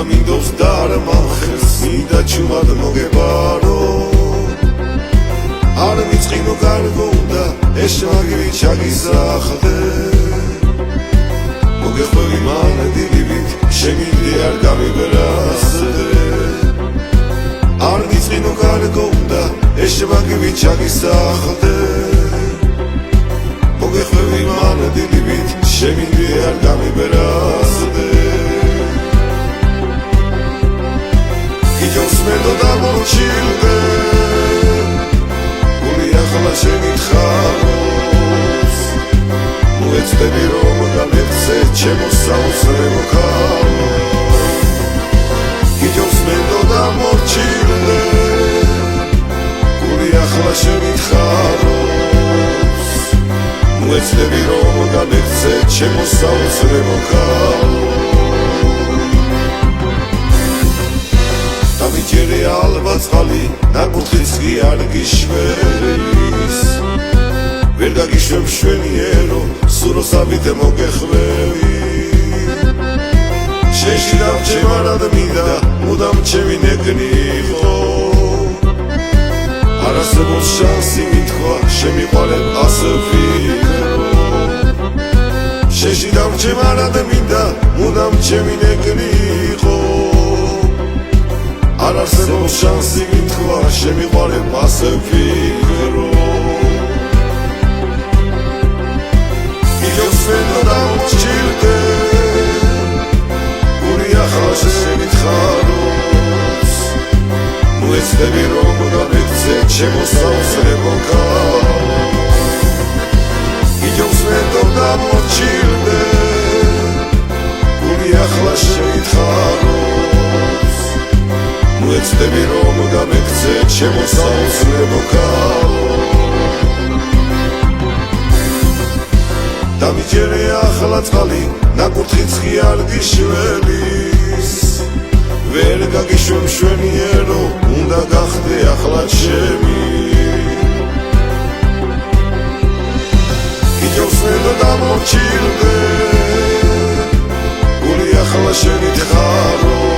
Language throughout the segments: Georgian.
მინდობს და არ მახელს მინდა ჩუმად მოგებარო არ მიწყინო კარგო უნდა ეს მაგრი ჩაგიზახდე მოგეხვევი მანდილივით შემიძლია არ გამიბერასდე არ მიწყინო კარგო უნდა ეს მაგრი ჩაგიზახდე მოგეხვევი მანდილივით შემიძლია არ გამიბერასდე იჯობს მედო და მოჩილდე ახლა შევითხაროს მოეცდები რომ გამეცე ჩემო საოცრებო ქალო იჯობს მედო და მორჩილდე გული ახლა შევითხაროს მოეცდები რომ გამეცე ჩემო საოცრებო ქალო დამიჯერე ალბათ წყალი ნაკურთხიც კი არ გიშვერის ვერ გაგიშვებ შვენიერო სუროსავით მოგეხვევი შეშიდავ ჩემ არად მინდა მუდამ ჩემი ნეკნიხო არ არსებობს შანსი მითქვა შემიყვარებ ასე ვფიქრო შეშიდავ ჩემ არად მინდა მუდამ ჩემი ნეკნიხო არ არსებობს შანსი მითქვა შემიყვარებ ასე ვფიქრო იჯობს მედო და მორჩილდე გული ახლა შევითხაროს მოეცდები რომ გამეცე ჩემო საოცრებო ქალო იჯობს მედო და მორჩილდე გული ახლა შევითხაროს მოეცდები რომ გამეცე ჩემო საოცრებო ქალო დამიჯერე ახლა წყალი ნაკურთხიც კი არ გიშველის ვერ გაგიშვებ შვენიერო უნდა გახდე ახლა ჩემი იჯობს მედო და მორჩილდე გული ახლა შევითხაროს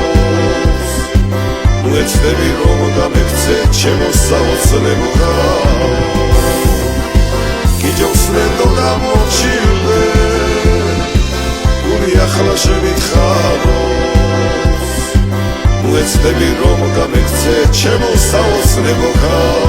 მოეცდები რომ გამეცე ჩემო საოცრებო ქალო იჯობს მედო და მორჩილდე გული ახლა შევითხაროს მოეცდები რომ გამეცე ჩემო საოცრებო ქალო